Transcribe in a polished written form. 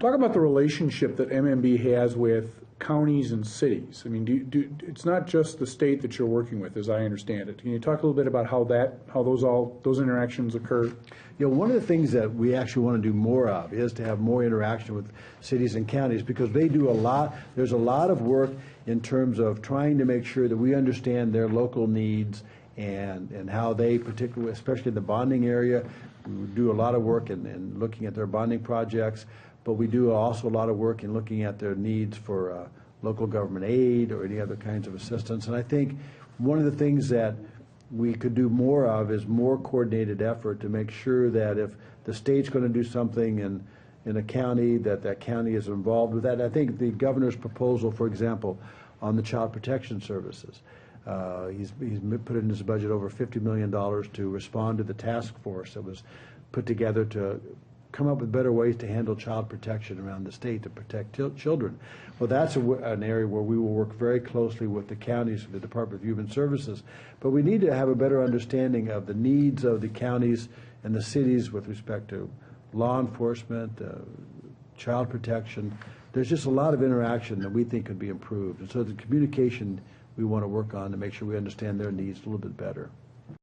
Talk about the relationship that MMB has with counties and cities. I mean, it's not just the state that you're working with, as I understand it. Can you talk a little bit about how those interactions occur? You know, one of the things that we actually want to do more of is to have more interaction with cities and counties, because they do a lot. There's a lot of work in terms of trying to make sure that we understand their local needs and how they, particularly, especially in the bonding area, we do a lot of work in looking at their bonding projects. But we do also a lot of work in looking at their needs for local government aid or any other kinds of assistance. And I think one of the things that we could do more of is more coordinated effort to make sure that if the state's going to do something in a county, that county is involved with that. I think the governor's proposal, for example, on the child protection services, he's put in his budget over $50 million to respond to the task force that was put together to come up with better ways to handle child protection around the state to protect children. Well, that's an area where we will work very closely with the counties, the Department of Human Services. But we need to have a better understanding of the needs of the counties and the cities with respect to law enforcement, child protection. There's just a lot of interaction that we think could be improved. And so the communication we want to work on to make sure we understand their needs a little bit better.